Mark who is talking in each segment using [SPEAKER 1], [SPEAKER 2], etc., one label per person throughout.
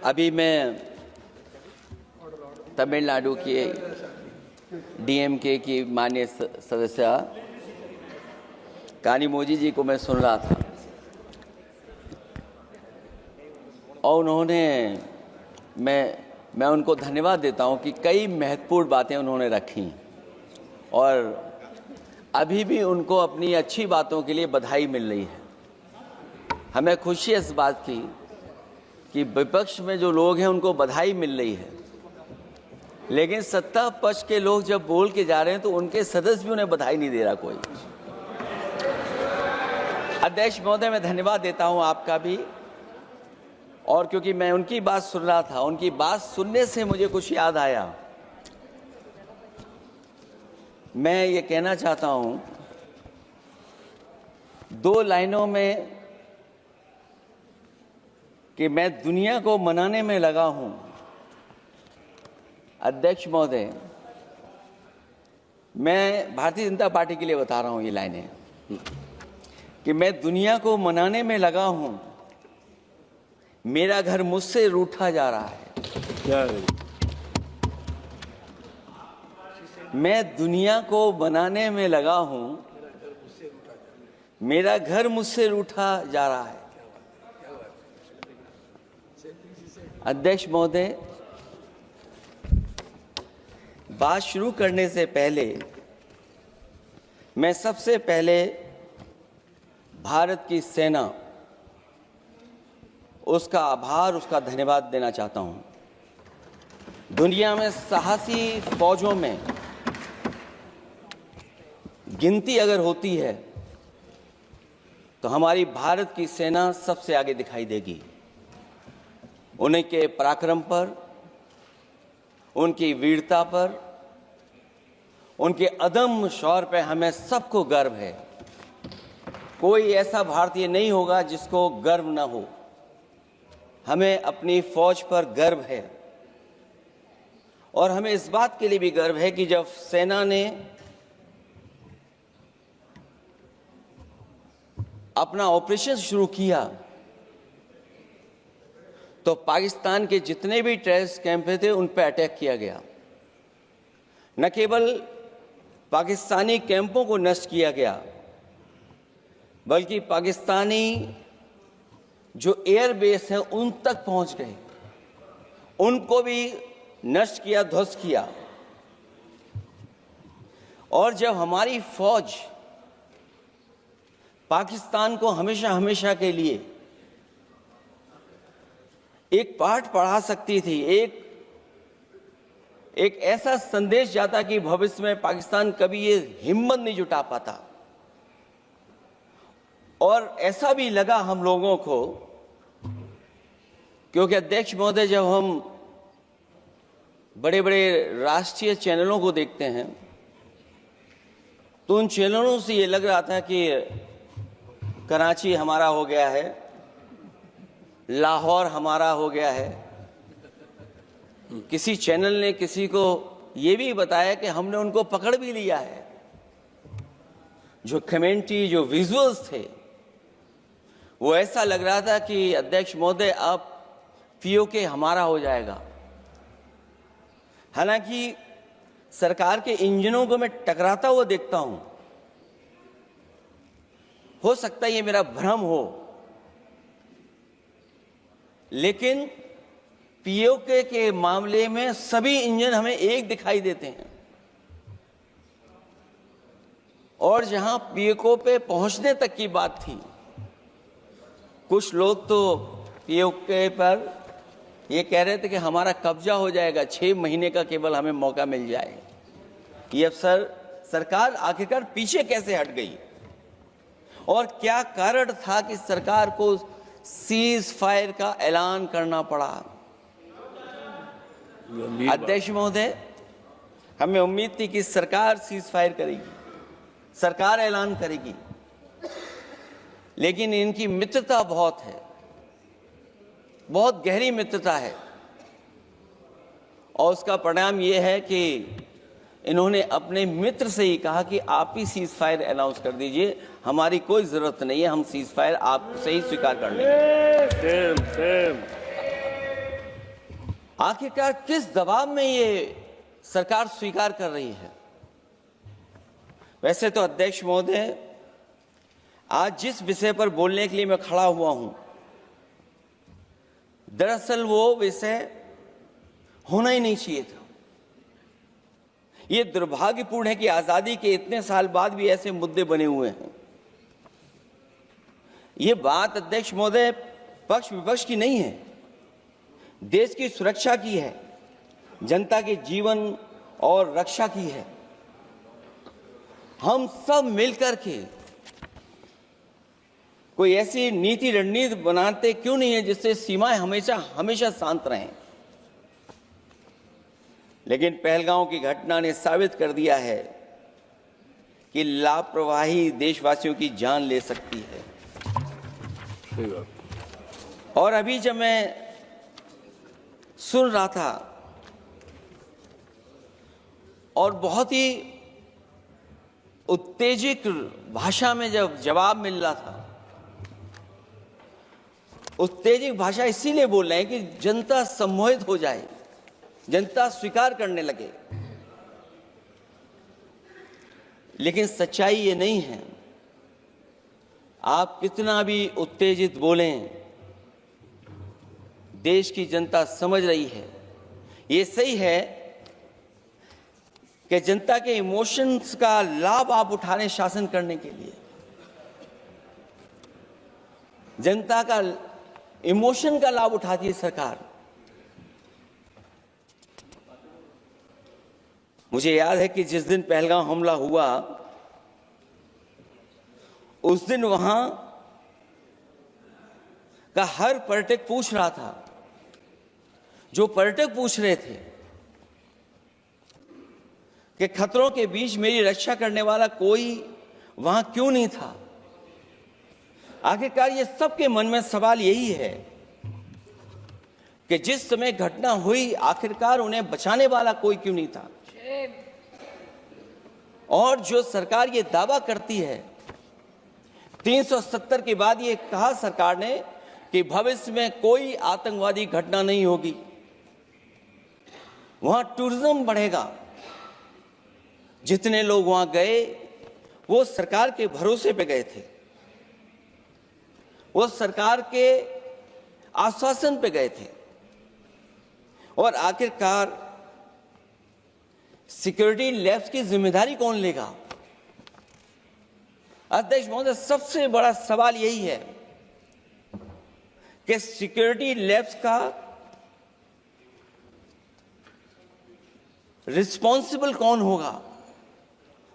[SPEAKER 1] अभी मैं तमिलनाडु के डीएमके की माननीय सदस्य कानिमोझी जी को मैं सुन रहा था और उन्होंने मैं उनको धन्यवाद देता हूं कि कई महत्वपूर्ण बातें उन्होंने रखी और अभी भी उनको अपनी अच्छी बातों के लिए बधाई मिल रही है। हमें खुशी है इस बात की कि विपक्ष में जो लोग हैं उनको बधाई मिल रही है, लेकिन सत्ता पक्ष के लोग जब बोल के जा रहे हैं तो उनके सदस्य भी उन्हें बधाई नहीं दे रहा कोई। अध्यक्ष महोदय, मैं धन्यवाद देता हूं आपका भी, और क्योंकि मैं उनकी बात सुन रहा था, उनकी बात सुनने से मुझे कुछ याद आया। मैं ये कहना चाहता हूं 2 लाइनों में कि मैं दुनिया को मनाने में लगा हूं। अध्यक्ष महोदय, मैं भारतीय जनता पार्टी के लिए बता रहा हूं ये लाइनें कि मैं दुनिया को मनाने में लगा हूं, मेरा घर मुझसे रूठा जा रहा है। मैं दुनिया को बनाने में लगा हूं, मेरा घर मुझसे रूठा जा रहा है। अध्यक्ष महोदय, बात शुरू करने से पहले मैं सबसे पहले भारत की सेना, उसका आभार, उसका धन्यवाद देना चाहता हूं। दुनिया में साहसी फौजों में गिनती अगर होती है तो हमारी भारत की सेना सबसे आगे दिखाई देगी। उनके पराक्रम पर, उनकी वीरता पर, उनके अदम्य शौर्य पर हमें सबको गर्व है। कोई ऐसा भारतीय नहीं होगा जिसको गर्व न हो। हमें अपनी फौज पर गर्व है और हमें इस बात के लिए भी गर्व है कि जब सेना ने अपना ऑपरेशन शुरू किया तो पाकिस्तान के जितने भी टेररिस्ट कैंप थे उन पर अटैक किया गया। न केवल पाकिस्तानी कैंपों को नष्ट किया गया, बल्कि पाकिस्तानी जो एयरबेस है उन तक पहुंच गए, उनको भी नष्ट किया, ध्वस्त किया। और जब हमारी फौज पाकिस्तान को हमेशा हमेशा के लिए एक पाठ पढ़ा सकती थी, एक ऐसा संदेश जाता कि भविष्य में पाकिस्तान कभी ये हिम्मत नहीं जुटा पाता। और ऐसा भी लगा हम लोगों को, क्योंकि अध्यक्ष महोदय, जब हम बड़े बड़े राष्ट्रीय चैनलों को देखते हैं तो उन चैनलों से ये लग रहा था कि कराची हमारा हो गया है, लाहौर हमारा हो गया है। किसी चैनल ने किसी को ये भी बताया कि हमने उनको पकड़ भी लिया है। जो कमेंट्री, जो विजुअल्स थे, वो ऐसा लग रहा था कि अध्यक्ष महोदय अब पीओके हमारा हो जाएगा। हालांकि सरकार के इंजनों को मैं टकराता हुआ देखता हूं। हो सकता है ये मेरा भ्रम हो, लेकिन पीओके के मामले में सभी इंजन हमें एक दिखाई देते हैं। और जहां पीओके पे पहुंचने तक की बात थी, कुछ लोग तो पीओके पर ये कह रहे थे कि हमारा कब्जा हो जाएगा, 6 महीने का केवल हमें मौका मिल जाए। ये अफसर सरकार आखिरकार पीछे कैसे हट गई और क्या कारण था कि सरकार को सीज फायर का ऐलान करना पड़ा? अध्यक्ष महोदय, हमें उम्मीद थी कि सरकार सीज फायर करेगी, सरकार ऐलान करेगी, लेकिन इनकी मित्रता बहुत है, बहुत गहरी मित्रता है। और उसका परिणाम यह है कि इन्होंने अपने मित्र से ही कहा कि आप ही सीज फायर अनाउंस कर दीजिए, हमारी कोई जरूरत नहीं है, हम सीज फायर आपसे ही स्वीकार कर लेंगे। आखिरकार किस दबाव में ये सरकार स्वीकार कर रही है? वैसे तो अध्यक्ष महोदय, आज जिस विषय पर बोलने के लिए मैं खड़ा हुआ हूं, दरअसल वो विषय होना ही नहीं चाहिए था। ये दुर्भाग्यपूर्ण है कि आजादी के इतने साल बाद भी ऐसे मुद्दे बने हुए हैं। ये बात अध्यक्ष महोदय पक्ष विपक्ष की नहीं है, देश की सुरक्षा की है, जनता के जीवन और रक्षा की है। हम सब मिलकर के कोई ऐसी नीति रणनीति बनाते क्यों नहीं है जिससे सीमाएं हमेशा हमेशा शांत रहें। लेकिन पहलगांव की घटना ने साबित कर दिया है कि लापरवाही देशवासियों की जान ले सकती है। और अभी जब मैं सुन रहा था और बहुत ही उत्तेजित भाषा में जब जवाब मिल रहा था, उत्तेजित भाषा इसीलिए बोल रहे हैं कि जनता सम्मोहित हो जाए, जनता स्वीकार करने लगे। लेकिन सच्चाई ये नहीं है। आप कितना भी उत्तेजित बोलें, देश की जनता समझ रही है। ये सही है कि जनता के इमोशंस का लाभ आप उठा रहे हैं शासन करने के लिए। जनता का इमोशन का लाभ उठाती है सरकार। मुझे याद है कि जिस दिन पहलगाम हमला हुआ, उस दिन वहां का हर पर्यटक पूछ रहा था, जो पर्यटक पूछ रहे थे कि खतरों के बीच मेरी रक्षा करने वाला कोई वहां क्यों नहीं था। आखिरकार ये सबके मन में सवाल यही है कि जिस समय घटना हुई, आखिरकार उन्हें बचाने वाला कोई क्यों नहीं था। और जो सरकार ये दावा करती है, 370 के बाद ये कहा सरकार ने कि भविष्य में कोई आतंकवादी घटना नहीं होगी, वहां टूरिज्म बढ़ेगा। जितने लोग वहां गए वो सरकार के भरोसे पे गए थे, वो सरकार के आश्वासन पे गए थे। और आखिरकार सिक्योरिटी लैब्स की जिम्मेदारी कौन लेगा? अध्यक्ष महोदय, सबसे बड़ा सवाल यही है कि सिक्योरिटी लैब्स का रिस्पॉन्सिबल कौन होगा,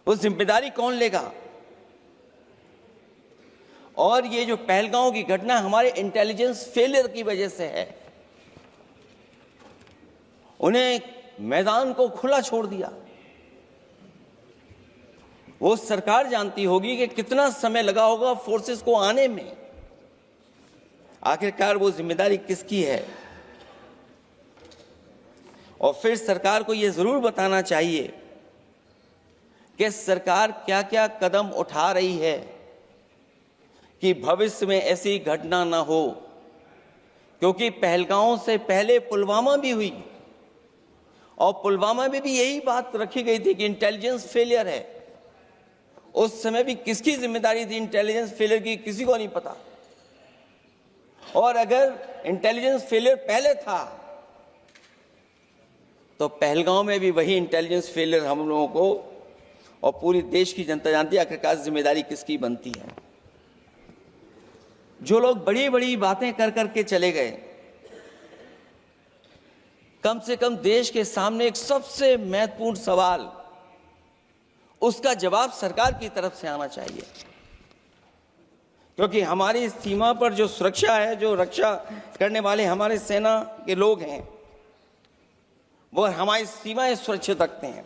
[SPEAKER 1] वो जिम्मेदारी कौन लेगा? और ये जो पहलगांव की घटना हमारे इंटेलिजेंस फेलियर की वजह से है। उन्हें मैदान को खुला छोड़ दिया। वो सरकार जानती होगी कि कितना समय लगा होगा फोर्सेस को आने में। आखिरकार वो जिम्मेदारी किसकी है? और फिर सरकार को ये जरूर बताना चाहिए कि सरकार क्या क्या कदम उठा रही है कि भविष्य में ऐसी घटना ना हो। क्योंकि पहलगांव से पहले पुलवामा भी हुई, और पुलवामा में भी यही बात रखी गई थी कि इंटेलिजेंस फेलियर है। उस समय भी किसकी जिम्मेदारी थी इंटेलिजेंस फेलियर की? किसी को नहीं पता। और अगर इंटेलिजेंस फेलियर पहले था तो पहलगांव में भी वही इंटेलिजेंस फेलियर हम लोगों को और पूरी देश की जनता जानती है आखिरकार जिम्मेदारी किसकी बनती है। जो लोग बड़ी बड़ी बातें कर करके चले गए, कम से कम देश के सामने एक सबसे महत्वपूर्ण सवाल, उसका जवाब सरकार की तरफ से आना चाहिए। क्योंकि हमारी सीमा पर जो सुरक्षा है, जो रक्षा करने वाले हमारे सेना के लोग हैं, वो हमारी सीमाएं सुरक्षित रखते हैं।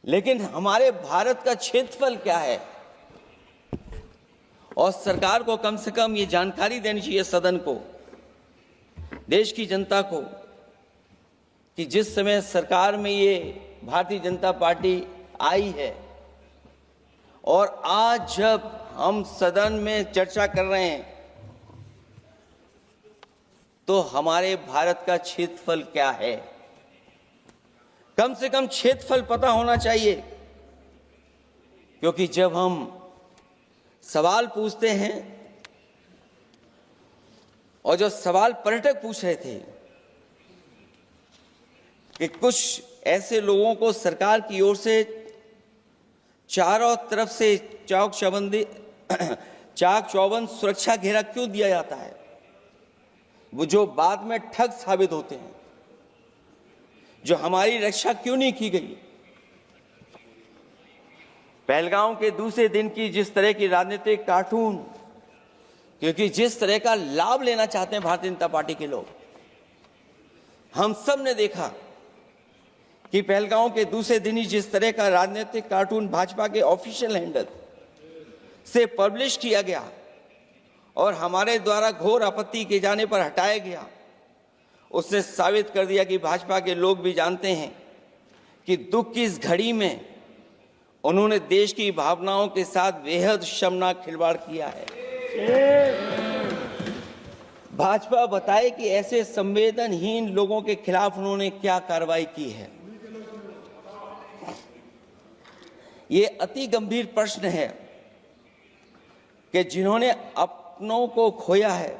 [SPEAKER 1] लेकिन हमारे भारत का क्षेत्रफल क्या है? और सरकार को कम से कम ये जानकारी देनी चाहिए सदन को, देश की जनता को, कि जिस समय सरकार में ये भारतीय जनता पार्टी आई है और आज जब हम सदन में चर्चा कर रहे हैं तो हमारे भारत का क्षेत्रफल क्या है? कम से कम क्षेत्रफल पता होना चाहिए, क्योंकि जब हम सवाल पूछते हैं, और जो सवाल पर्यटक पूछ रहे थे कि कुछ ऐसे लोगों को सरकार की ओर से चारों तरफ से चाक चौबंद सुरक्षा घेरा क्यों दिया जाता है, वो जो बाद में ठग साबित होते हैं, जो हमारी रक्षा क्यों नहीं की गई? पहलगाम के दूसरे दिन की जिस तरह की राजनीतिक कार्टून, क्योंकि जिस तरह का लाभ लेना चाहते हैं भारतीय जनता पार्टी के लोग, हम सब ने देखा कि पहलगाम के दूसरे दिन ही जिस तरह का राजनीतिक कार्टून भाजपा के ऑफिशियल हैंडल से पब्लिश किया गया और हमारे द्वारा घोर आपत्ति किए जाने पर हटाया गया, उसने साबित कर दिया कि भाजपा के लोग भी जानते हैं कि दुख की इस घड़ी में उन्होंने देश की भावनाओं के साथ बेहद शर्मनाक खिलवाड़ किया है। भाजपा बताए कि ऐसे संवेदनहीन लोगों के खिलाफ उन्होंने क्या कार्रवाई की है। ये अति गंभीर प्रश्न है कि जिन्होंने अपनों को खोया है,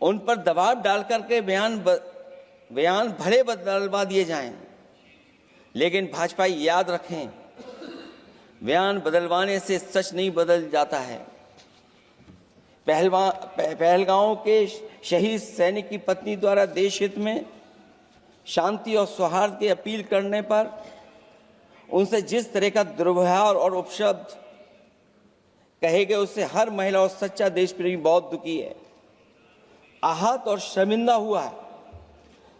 [SPEAKER 1] उन पर दबाव डालकर के बयान भले बदलवा दिए जाएं, लेकिन भाजपा याद रखें, बयान बदलवाने से सच नहीं बदल जाता है। पहलगांव के शहीद सैनिक की पत्नी द्वारा देश हित में शांति और सौहार्द की अपील करने पर उनसे जिस तरह का दुर्व्यवहार और उपशब्द कहे गए, उससे हर महिला और सच्चा देश प्रेमी बहुत दुखी है, आहत और शर्मिंदा हुआ है।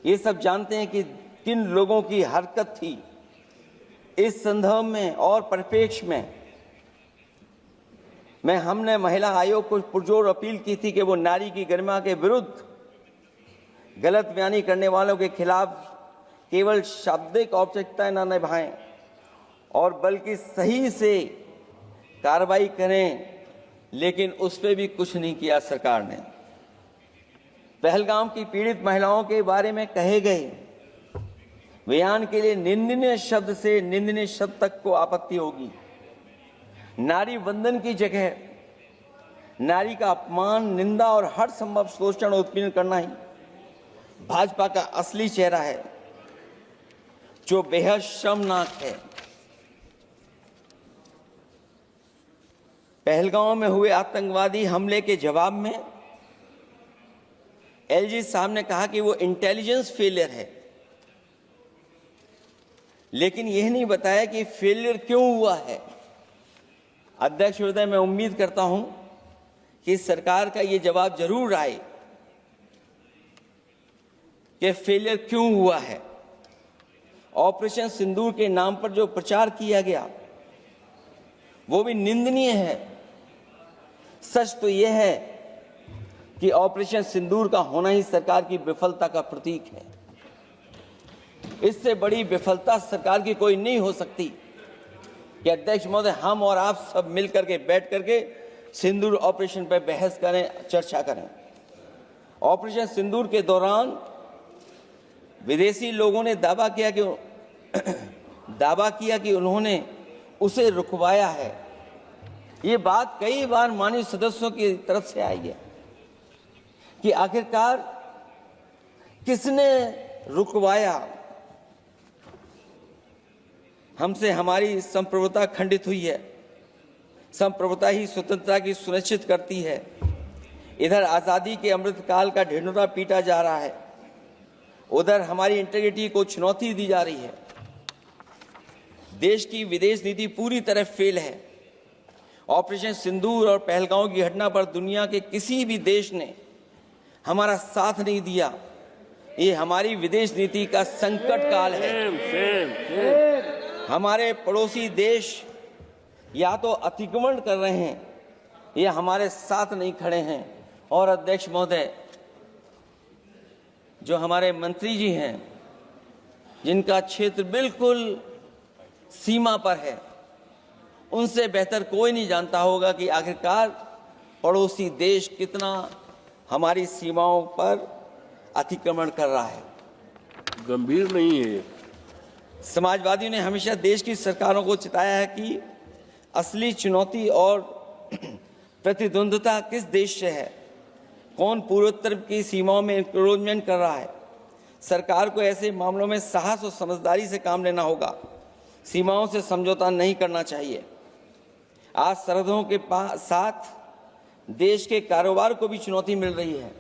[SPEAKER 1] ये सब जानते हैं कि किन लोगों की हरकत थी। इस संदर्भ में और परिप्रेक्ष्य में हमने महिला आयोग को पुरजोर अपील की थी कि वो नारी की गरिमा के विरुद्ध गलत बयानी करने वालों के खिलाफ केवल शाब्दिक औपचारिकताएं न निभाएं और बल्कि सही से कार्रवाई करें, लेकिन उस पर भी कुछ नहीं किया सरकार ने। पहलगाम की पीड़ित महिलाओं के बारे में कहे गए बयान के लिए निंदनीय शब्द से निंदनीय शब्द तक को आपत्ति होगी। नारी वंदन की जगह नारी का अपमान, निंदा और हर संभव शोषण और उत्पीड़न करना ही भाजपा का असली चेहरा है, जो बेहद शर्मनाक है। पहलगाम में हुए आतंकवादी हमले के जवाब में एलजी साहब ने कहा कि वो इंटेलिजेंस फेलियर है, लेकिन यह नहीं बताया कि फेलियर क्यों हुआ है। अध्यक्ष महोदय, मैं उम्मीद करता हूं कि सरकार का ये जवाब जरूर आए कि फेलियर क्यों हुआ है। ऑपरेशन सिंदूर के नाम पर जो प्रचार किया गया वो भी निंदनीय है। सच तो यह है कि ऑपरेशन सिंदूर का होना ही सरकार की विफलता का प्रतीक है। इससे बड़ी विफलता सरकार की कोई नहीं हो सकती कि अध्यक्ष महोदय, हम और आप सब मिलकर के बैठ करके सिंदूर ऑपरेशन पर बहस करें, चर्चा करें। ऑपरेशन सिंदूर के दौरान विदेशी लोगों ने दावा किया कि उन्होंने उसे रुकवाया है। ये बात कई बार माननीय सदस्यों की तरफ से आई है कि आखिरकार किसने रुकवाया। हमसे हमारी संप्रभुता खंडित हुई है। संप्रभुता ही स्वतंत्रता की सुनिश्चित करती है। इधर आज़ादी के अमृतकाल का ढिंढोरा पीटा जा रहा है, उधर हमारी इंटीग्रिटी को चुनौती दी जा रही है। देश की विदेश नीति पूरी तरह फेल है। ऑपरेशन सिंदूर और पहलगाम की घटना पर दुनिया के किसी भी देश ने हमारा साथ नहीं दिया। ये हमारी विदेश नीति का संकट काल है। हमारे पड़ोसी देश या तो अतिक्रमण कर रहे हैं या हमारे साथ नहीं खड़े हैं। और अध्यक्ष महोदय, जो हमारे मंत्री जी हैं, जिनका क्षेत्र बिल्कुल सीमा पर है, उनसे बेहतर कोई नहीं जानता होगा कि आखिरकार पड़ोसी देश कितना हमारी सीमाओं पर अतिक्रमण कर रहा है।
[SPEAKER 2] गंभीर नहीं है।
[SPEAKER 1] समाजवादियों ने हमेशा देश की सरकारों को चिताया है कि असली चुनौती और प्रतिद्वंद्विता किस देश से है, कौन पूर्वोत्तर की सीमाओं में इंक्रोचमेंट कर रहा है। सरकार को ऐसे मामलों में साहस और समझदारी से काम लेना होगा, सीमाओं से समझौता नहीं करना चाहिए। आज सरहदों के साथ देश के कारोबार को भी चुनौती मिल रही है।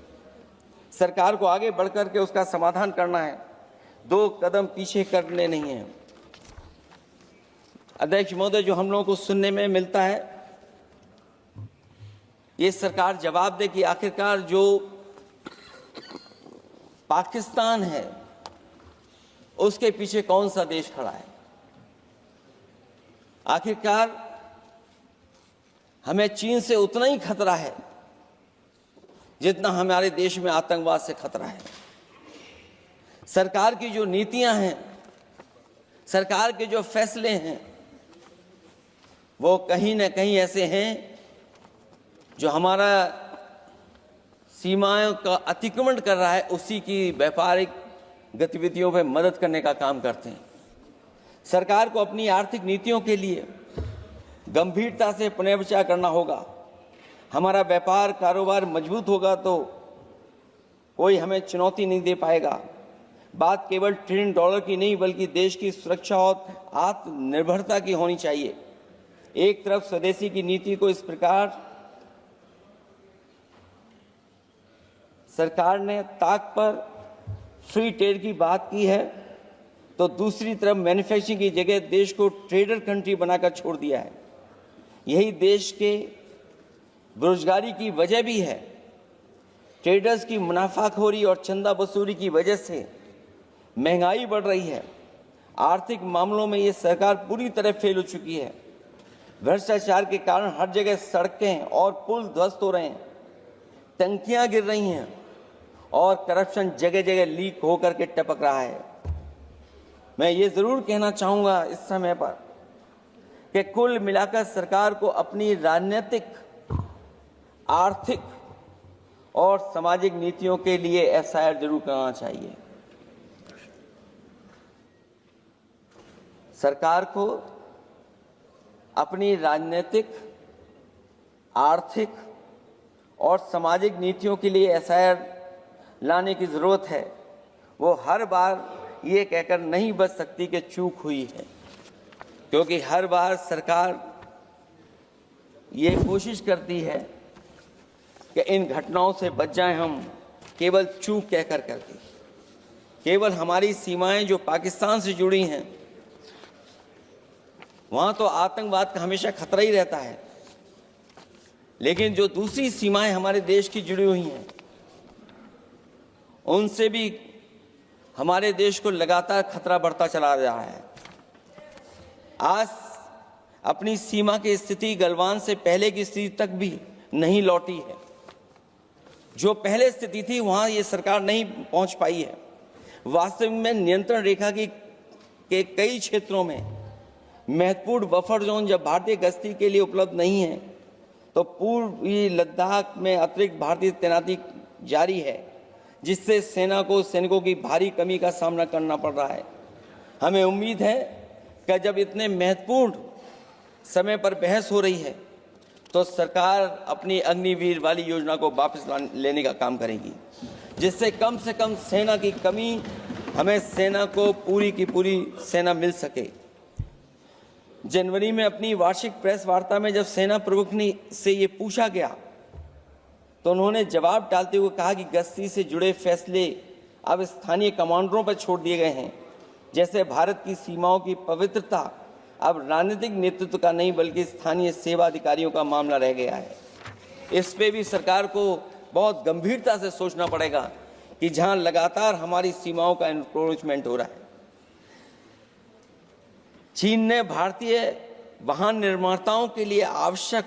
[SPEAKER 1] सरकार को आगे बढ़कर के उसका समाधान करना है, 2 कदम पीछे करने नहीं है। अध्यक्ष महोदय, जो हम लोगों को सुनने में मिलता है, ये सरकार जवाब दे कि आखिरकार जो पाकिस्तान है उसके पीछे कौन सा देश खड़ा है। आखिरकार हमें चीन से उतना ही खतरा है जितना हमारे देश में आतंकवाद से खतरा है। सरकार की जो नीतियां हैं, सरकार के जो फैसले हैं, वो कहीं ना कहीं ऐसे हैं जो हमारा सीमाओं का अतिक्रमण कर रहा है, उसी की व्यापारिक गतिविधियों में मदद करने का काम करते हैं। सरकार को अपनी आर्थिक नीतियों के लिए गंभीरता से पुनर्विचार करना होगा। हमारा व्यापार कारोबार मजबूत होगा तो कोई हमें चुनौती नहीं दे पाएगा। बात केवल $1 ट्रिलियन की नहीं बल्कि देश की सुरक्षा और आत्मनिर्भरता की होनी चाहिए। एक तरफ स्वदेशी की नीति को इस प्रकार सरकार ने ताक पर फ्री ट्रेड की बात की है, तो दूसरी तरफ मैन्युफैक्चरिंग की जगह देश को ट्रेडर कंट्री बनाकर छोड़ दिया है। यही देश के बेरोजगारी की वजह भी है। ट्रेडर्स की मुनाफाखोरी और चंदा वसूली की वजह से महंगाई बढ़ रही है। आर्थिक मामलों में ये सरकार पूरी तरह फेल हो चुकी है। भ्रष्टाचार के कारण हर जगह सड़कें और पुल ध्वस्त हो रहे हैं, टंकियां गिर रही हैं और करप्शन जगह जगह लीक होकर के टपक रहा है। मैं ये जरूर कहना चाहूंगा इस समय पर कि कुल मिलाकर सरकार को अपनी राजनीतिक, आर्थिक और सामाजिक नीतियों के लिए एफआईआर जरूर करना चाहिए। सरकार को अपनी राजनीतिक, आर्थिक और सामाजिक नीतियों के लिए एफआईआर लाने की जरूरत है। वो हर बार ये कहकर नहीं बच सकती कि चूक हुई है, क्योंकि हर बार सरकार ये कोशिश करती है कि इन घटनाओं से बच जाएं हम, केवल चूक कहकर करके। केवल हमारी सीमाएं जो पाकिस्तान से जुड़ी हैं, वहां तो आतंकवाद का हमेशा खतरा ही रहता है, लेकिन जो दूसरी सीमाएं हमारे देश की जुड़ी हुई हैं, उनसे भी हमारे देश को लगातार खतरा बढ़ता चला रहा है। आज अपनी सीमा की स्थिति गलवान से पहले की स्थिति तक भी नहीं लौटी है। जो पहले स्थिति थी वहां ये सरकार नहीं पहुंच पाई है। वास्तविक में नियंत्रण रेखा के कई क्षेत्रों में महत्वपूर्ण बफर जोन जब भारतीय गश्ती के लिए उपलब्ध नहीं है, तो पूर्वी लद्दाख में अतिरिक्त भारतीय तैनाती जारी है, जिससे सेना को सैनिकों की भारी कमी का सामना करना पड़ रहा है। हमें उम्मीद है कि जब इतने महत्वपूर्ण समय पर बहस हो रही है, तो सरकार अपनी अग्निवीर वाली योजना को वापस लेने का काम करेगी, जिससे कम से कम सेना की कमी, हमें सेना को पूरी की पूरी सेना मिल सके। जनवरी में अपनी वार्षिक प्रेस वार्ता में जब सेना प्रमुख से ये पूछा गया, तो उन्होंने जवाब डालते हुए कहा कि गश्ती से जुड़े फैसले अब स्थानीय कमांडरों पर छोड़ दिए गए हैं। जैसे भारत की सीमाओं की पवित्रता अब राजनीतिक नेतृत्व का नहीं बल्कि स्थानीय सेवा अधिकारियों का मामला रह गया है। इस पे भी सरकार को बहुत गंभीरता से सोचना पड़ेगा कि जहां लगातार हमारी सीमाओं का एनक्रोचमेंट हो रहा है। चीन ने भारतीय वाहन निर्माताओं के लिए आवश्यक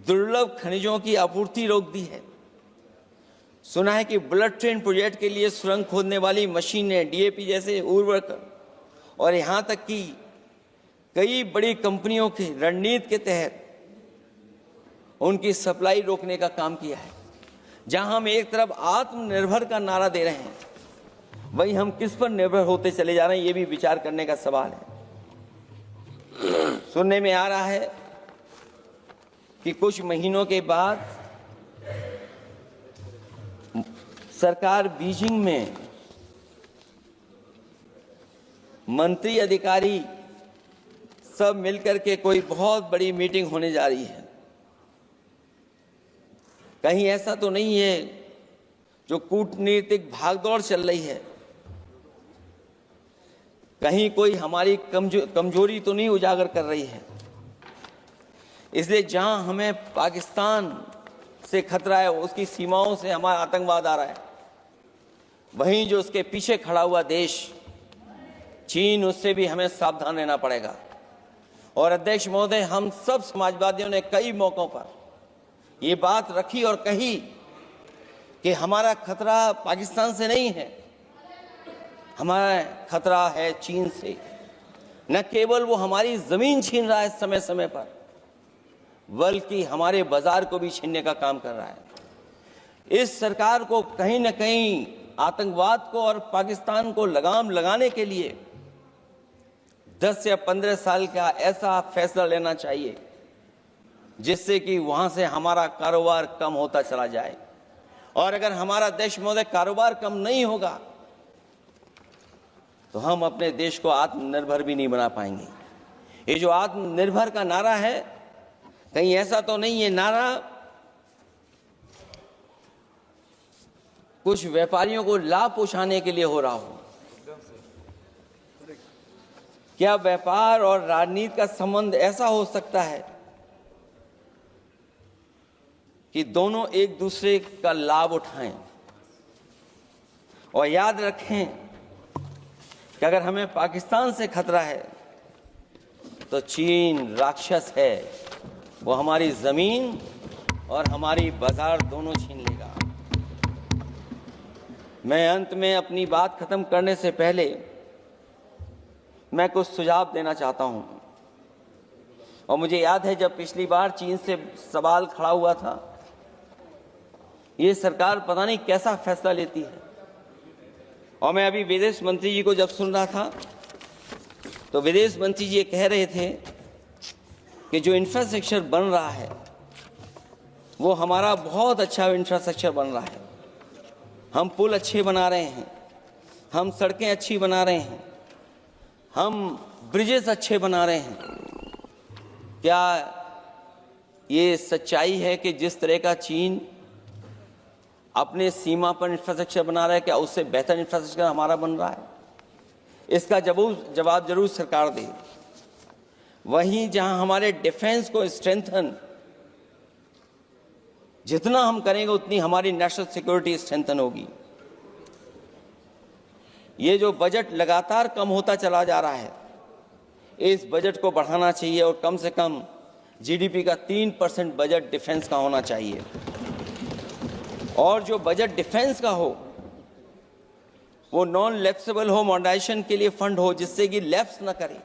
[SPEAKER 1] दुर्लभ खनिजों की आपूर्ति रोक दी है। सुना है कि बुलेट ट्रेन प्रोजेक्ट के लिए सुरंग खोदने वाली मशीनें, डीएपी जैसे उर्वरक और यहां तक कि कई बड़ी कंपनियों की रणनीति के तहत उनकी सप्लाई रोकने का काम किया है। जहां हम एक तरफ आत्मनिर्भर का नारा दे रहे हैं, वहीं हम किस पर निर्भर होते चले जा रहे हैं, ये भी विचार करने का सवाल है। सुनने में आ रहा है कि कुछ महीनों के बाद सरकार बीजिंग में मंत्री अधिकारी सब मिलकर के कोई बहुत बड़ी मीटिंग होने जा रही है। कहीं ऐसा तो नहीं है जो कूटनीतिक भागदौड़ चल रही है, कहीं कोई हमारी कमजोरी तो नहीं उजागर कर रही है। इसलिए जहां हमें पाकिस्तान से खतरा है, उसकी सीमाओं से हमारा आतंकवाद आ रहा है, वहीं जो उसके पीछे खड़ा हुआ देश चीन, उससे भी हमें सावधान रहना पड़ेगा। और अध्यक्ष महोदय, हम सब समाजवादियों ने कई मौकों पर ये बात रखी और कही कि हमारा खतरा पाकिस्तान से नहीं है, हमारा खतरा है चीन से। न केवल वो हमारी जमीन छीन रहा है समय समय पर, बल्कि हमारे बाजार को भी छीनने का काम कर रहा है। इस सरकार को कहीं न कहीं आतंकवाद को और पाकिस्तान को लगाम लगाने के लिए 10 या 15 साल का ऐसा फैसला लेना चाहिए जिससे कि वहां से हमारा कारोबार कम होता चला जाए। और अगर हमारा देश महोदय कारोबार कम नहीं होगा तो हम अपने देश को आत्मनिर्भर भी नहीं बना पाएंगे। ये जो आत्मनिर्भर का नारा है, कहीं ऐसा तो नहीं है नारा कुछ व्यापारियों को लाभ पहुंचाने के लिए हो रहा हो। क्या व्यापार और राजनीति का संबंध ऐसा हो सकता है कि दोनों एक दूसरे का लाभ उठाएं? और याद रखें कि अगर हमें पाकिस्तान से खतरा है तो चीन राक्षस है, वो हमारी जमीन और हमारी बाजार दोनों छीन लेगा। मैं अंत में अपनी बात खत्म करने से पहले मैं कुछ सुझाव देना चाहता हूं। और मुझे याद है जब पिछली बार चीन से सवाल खड़ा हुआ था, ये सरकार पता नहीं कैसा फैसला लेती है। और मैं अभी विदेश मंत्री जी को जब सुन रहा था तो विदेश मंत्री जी ये कह रहे थे कि जो इंफ्रास्ट्रक्चर बन रहा है वो हमारा बहुत अच्छा इंफ्रास्ट्रक्चर बन रहा है। हम पुल अच्छे बना रहे हैं, हम सड़कें अच्छी बना रहे हैं, हम ब्रिजेस अच्छे बना रहे हैं। क्या ये सच्चाई है कि जिस तरह का चीन अपने सीमा पर इंफ्रास्ट्रक्चर बना रहा है, क्या उससे बेहतर इंफ्रास्ट्रक्चर हमारा बन रहा है? इसका जवाब जरूर सरकार दे। वहीं जहां हमारे डिफेंस को स्ट्रेंथन जितना हम करेंगे उतनी हमारी नेशनल सिक्योरिटी स्ट्रेंथन होगी। ये जो बजट लगातार कम होता चला जा रहा है, इस बजट को बढ़ाना चाहिए और कम से कम जीडीपी का 3% बजट डिफेंस का होना चाहिए। और जो बजट डिफेंस का हो वो नॉन लैप्सेबल हो, मॉडर्नाइजेशन के लिए फंड हो जिससे कि लैप्स ना करे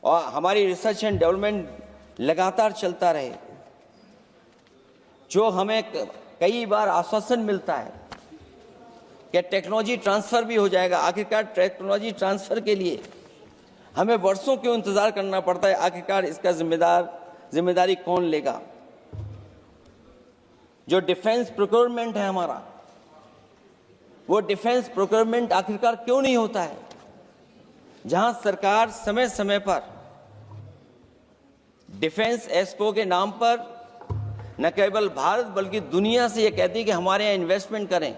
[SPEAKER 1] और हमारी रिसर्च एंड डेवलपमेंट लगातार चलता रहे। जो हमें कई बार आश्वासन मिलता है कि टेक्नोलॉजी ट्रांसफर भी हो जाएगा, आखिरकार टेक्नोलॉजी ट्रांसफर के लिए हमें वर्षों क्यों इंतजार करना पड़ता है? आखिरकार इसका जिम्मेदारी कौन लेगा? जो डिफेंस प्रोक्योरमेंट है हमारा, वो डिफेंस प्रोक्योरमेंट आखिरकार क्यों नहीं होता है? जहां सरकार समय समय पर डिफेंस एक्सपो के नाम पर न केवल भारत बल्कि दुनिया से ये कहती है कि हमारे यहाँ इन्वेस्टमेंट करें।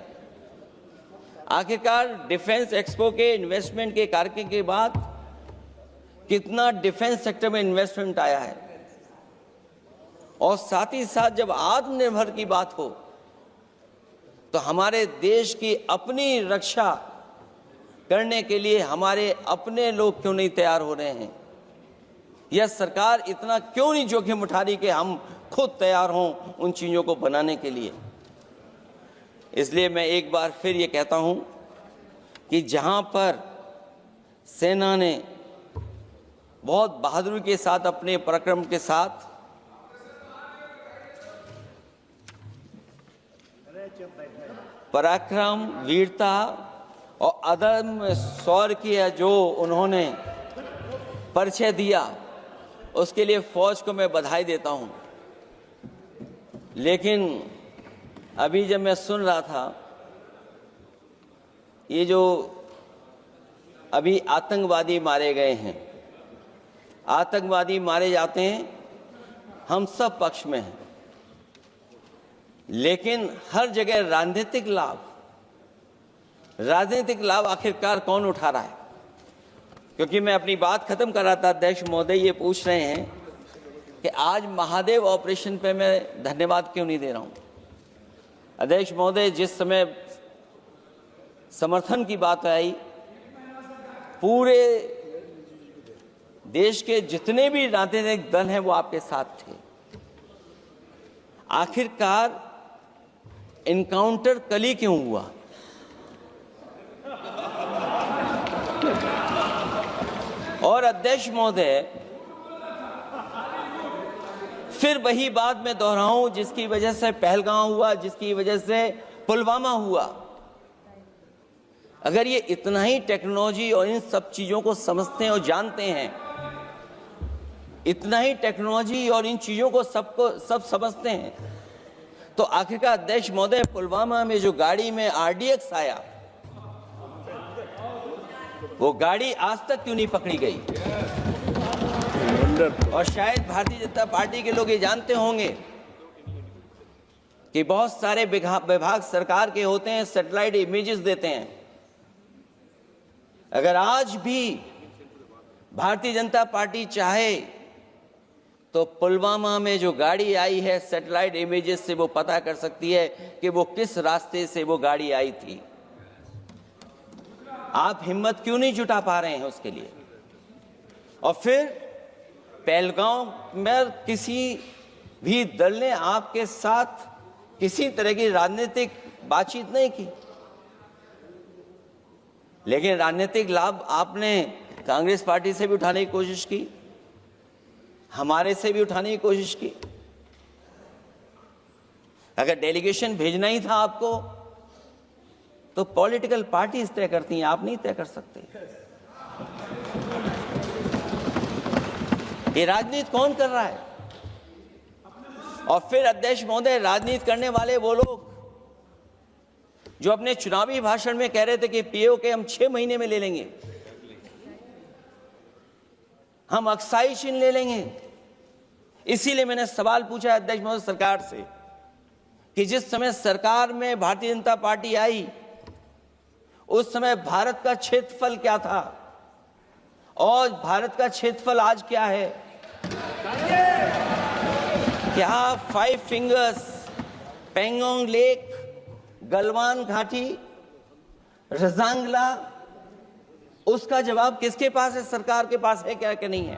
[SPEAKER 1] आखिरकार डिफेंस एक्सपो के इन्वेस्टमेंट के कार्यक्रम के बाद कितना डिफेंस सेक्टर में इन्वेस्टमेंट आया है? और साथ ही साथ जब आत्मनिर्भर की बात हो तो हमारे देश की अपनी रक्षा करने के लिए हमारे अपने लोग क्यों नहीं तैयार हो रहे हैं? यह सरकार इतना क्यों नहीं जोखिम उठा रही कि हम खुद तैयार हों उन चीजों को बनाने के लिए? इसलिए मैं एक बार फिर ये कहता हूं कि जहां पर सेना ने बहुत बहादुरी के साथ अपने पराक्रम के साथ पराक्रम, वीरता और अदम्य शौर्य की जो उन्होंने परिचय दिया, उसके लिए फौज को मैं बधाई देता हूं। लेकिन अभी जब मैं सुन रहा था, ये जो अभी आतंकवादी मारे गए हैं, आतंकवादी मारे जाते हैं, हम सब पक्ष में हैं, लेकिन हर जगह राजनीतिक लाभ आखिरकार कौन उठा रहा है? क्योंकि मैं अपनी बात खत्म कर रहा था, अध्यक्ष महोदय ये पूछ रहे हैं कि आज महादेव ऑपरेशन पे मैं धन्यवाद क्यों नहीं दे रहा हूं। अध्यक्ष महोदय, जिस समय समर्थन की बात आई, पूरे देश के जितने भी राजनीतिक दल हैं वो आपके साथ थे। आखिरकार इनकाउंटर कल ही क्यों हुआ? और अध्यक्ष महोदय, फिर वही बात मैं दोहराऊं जिसकी वजह से पहलगांव हुआ, जिसकी वजह से पुलवामा हुआ। अगर ये इतना ही टेक्नोलॉजी और इन सब चीजों को समझते हैं और जानते हैं, इतना ही टेक्नोलॉजी और इन चीजों को सब समझते हैं, तो आखिरकार अध्यक्ष महोदय, पुलवामा में जो गाड़ी में RDX आया, वो गाड़ी आज तक क्यों नहीं पकड़ी गई? और शायद भारतीय जनता पार्टी के लोग ये जानते होंगे कि बहुत सारे विभाग सरकार के होते हैं, सैटेलाइट इमेजेस देते हैं। अगर आज भी भारतीय जनता पार्टी चाहे तो पुलवामा में जो गाड़ी आई है, सैटेलाइट इमेजेस से वो पता कर सकती है कि वो किस रास्ते से वो गाड़ी आई थी। आप हिम्मत क्यों नहीं जुटा पा रहे हैं उसके लिए? और फिर पहलगांव में किसी भी दल ने आपके साथ किसी तरह की राजनीतिक बातचीत नहीं की, लेकिन राजनीतिक लाभ आपने कांग्रेस पार्टी से भी उठाने की कोशिश की, हमारे से भी उठाने की कोशिश की। अगर डेलीगेशन भेजना ही था आपको, तो पॉलिटिकल पार्टीज तय करती हैं, आप नहीं तय कर सकते। ये राजनीति कौन कर रहा है? और फिर अध्यक्ष महोदय, राजनीति करने वाले वो लोग जो अपने चुनावी भाषण में कह रहे थे कि POK हम 6 महीने में ले लेंगे, हम अक्साई चिन्ह ले लेंगे। इसीलिए मैंने सवाल पूछा अध्यक्ष महोदय सरकार से कि जिस समय सरकार में भारतीय जनता पार्टी आई, उस समय भारत का क्षेत्रफल क्या था और भारत का क्षेत्रफल आज क्या है? क्या 5 फिंगर्स, पेंगोंग लेक, गलवान घाटी, रजांगला, उसका जवाब किसके पास है? सरकार के पास है क्या कि नहीं है?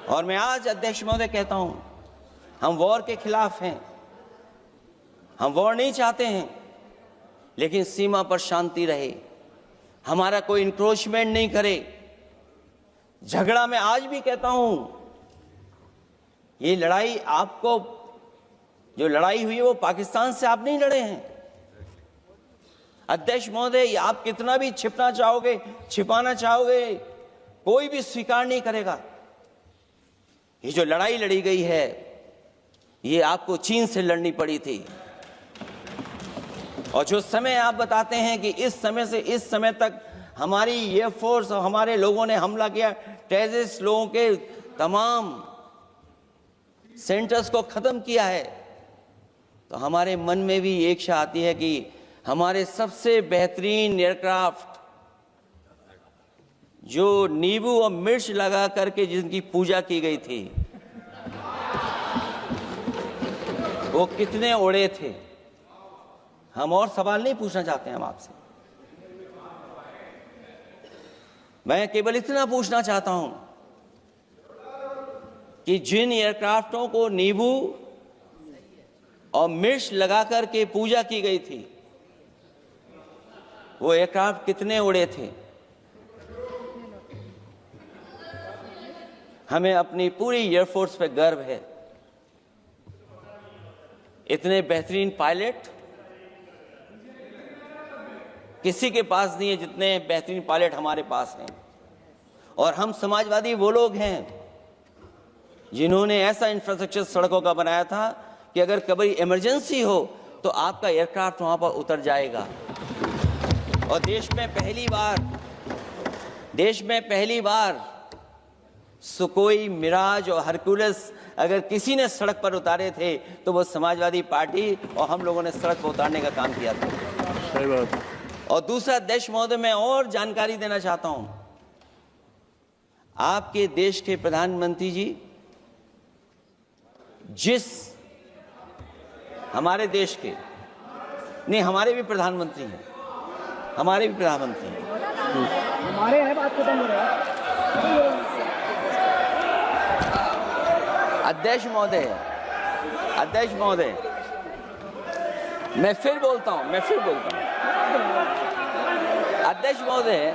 [SPEAKER 1] और मैं आज अध्यक्ष महोदय कहता हूं, हम वॉर के खिलाफ हैं, हम वॉर नहीं चाहते हैं, लेकिन सीमा पर शांति रहे, हमारा कोई इंक्रोचमेंट नहीं करे। झगड़ा मैं आज भी कहता हूं, ये लड़ाई आपको, जो लड़ाई हुई है वो पाकिस्तान से आप नहीं लड़े हैं। अध्यक्ष महोदय, आप कितना भी छिपना चाहोगे, छिपाना चाहोगे, कोई भी स्वीकार नहीं करेगा। ये जो लड़ाई लड़ी गई है, ये आपको चीन से लड़नी पड़ी थी। और जो समय आप बताते हैं कि इस समय से इस समय तक हमारी एयरफोर्स और हमारे लोगों ने हमला किया, टेररिस्ट लोगों के तमाम सेंटर्स को खत्म किया है, तो हमारे मन में भी एक इच्छा आती है कि हमारे सबसे बेहतरीन एयरक्राफ्ट जो नींबू और मिर्च लगा करके जिनकी पूजा की गई थी, वो कितने उड़े थे? हम और सवाल नहीं पूछना चाहते हैं हम आपसे, मैं केवल इतना पूछना चाहता हूं कि जिन एयरक्राफ्टों को नींबू और मिर्च लगाकर के पूजा की गई थी, वो एयरक्राफ्ट कितने उड़े थे? हमें अपनी पूरी एयरफोर्स पे गर्व है। इतने बेहतरीन पायलट किसी के पास नहीं है जितने बेहतरीन पायलट हमारे पास हैं। और हम समाजवादी वो लोग हैं जिन्होंने ऐसा इंफ्रास्ट्रक्चर सड़कों का बनाया था कि अगर कभी इमरजेंसी हो तो आपका एयरक्राफ्ट वहां पर उतर जाएगा। और देश में पहली बार सुकोई, मिराज और हरकुलस अगर किसी ने सड़क पर उतारे थे तो वो समाजवादी पार्टी और हम लोगों ने सड़क पर उतारने का काम किया था।
[SPEAKER 2] सही बात।
[SPEAKER 1] और दूसरा, देश महोदय, मैं और जानकारी देना चाहता हूं। आपके देश के प्रधानमंत्री जी हमारे देश के नहीं, हमारे भी प्रधानमंत्री हैं, हमारे हैं बात खत्म हो रहा है। अध्यक्ष महोदय, मैं फिर बोलता हूं। अध्यक्ष महोदय,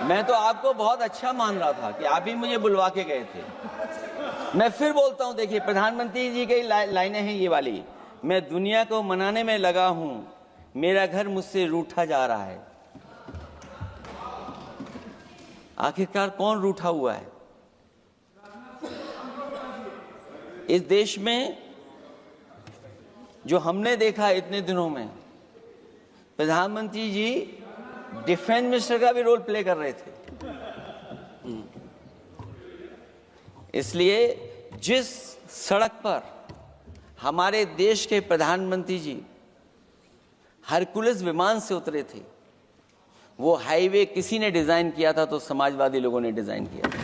[SPEAKER 1] मैं तो आपको बहुत अच्छा मान रहा था कि आप ही मुझे बुलवा के गए थे। मैं फिर बोलता हूं, देखिए प्रधानमंत्री जी की लाइनें हैं ये वाली, मैं दुनिया को मनाने में लगा हूं, मेरा घर मुझसे रूठा जा रहा है। आखिरकार कौन रूठा हुआ है? इस देश में जो हमने देखा इतने दिनों में, प्रधानमंत्री जी डिफेंस मिनिस्टर का भी रोल प्ले कर रहे थे। इसलिए जिस सड़क पर हमारे देश के प्रधानमंत्री जी हरकुलस विमान से उतरे थे, वो हाईवे किसी ने डिजाइन किया था तो समाजवादी लोगों ने डिजाइन किया था।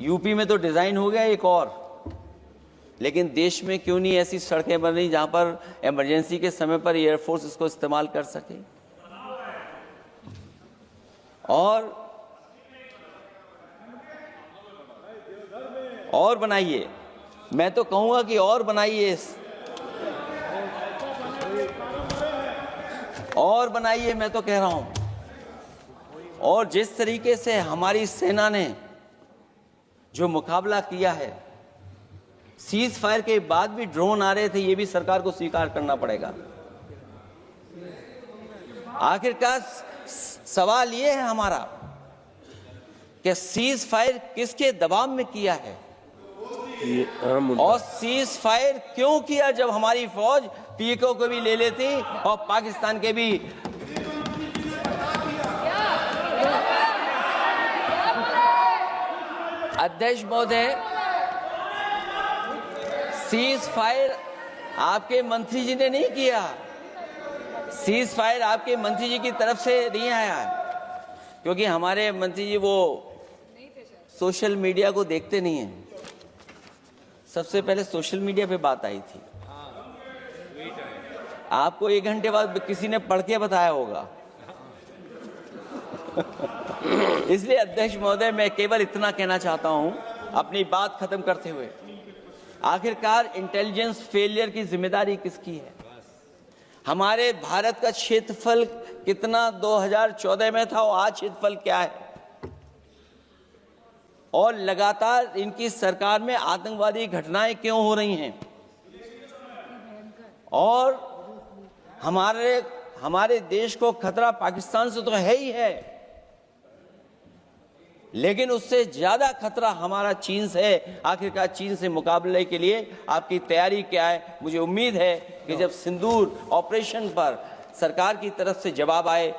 [SPEAKER 1] यूपी में तो डिजाइन हो गया एक और, लेकिन देश में क्यों नहीं ऐसी सड़कें बन रही जहां पर इमरजेंसी के समय पर एयरफोर्स इसको इस्तेमाल कर सके? और बनाइए, मैं तो कहूंगा कि और बनाइए, मैं तो कह रहा हूं। और जिस तरीके से हमारी सेना ने जो मुकाबला किया है, सीज फायर के बाद भी ड्रोन आ रहे थे, ये भी सरकार को स्वीकार करना पड़ेगा। आखिरकार सवाल ये है हमारा कि सीज फायर किसके दबाव में किया है और सीज फायर क्यों किया जब हमारी फौज पीओके को भी ले लेती और पाकिस्तान के भी। अध्यक्ष महोदय, सीज फायर आपके मंत्री जी ने नहीं किया, सीज फायर आपके मंत्री जी की तरफ से नहीं आया, क्योंकि हमारे मंत्री जी वो सोशल मीडिया को देखते नहीं हैं। सबसे पहले सोशल मीडिया पे बात आई थी, आपको 1 घंटे बाद किसी ने पढ़ के बताया होगा। इसलिए अध्यक्ष महोदय, मैं केवल इतना कहना चाहता हूं अपनी बात खत्म करते हुए, आखिरकार इंटेलिजेंस फेलियर की जिम्मेदारी किसकी है? हमारे भारत का क्षेत्रफल कितना 2014 में था और आज क्षेत्रफल क्या है? और लगातार इनकी सरकार में आतंकवादी घटनाएं क्यों हो रही हैं? और हमारे देश को खतरा पाकिस्तान से तो है ही है, लेकिन उससे ज्यादा खतरा हमारा चीन से है। आखिरकार चीन से मुकाबले के लिए आपकी तैयारी क्या है? मुझे उम्मीद है कि जब सिंदूर ऑपरेशन पर सरकार की तरफ से जवाब आए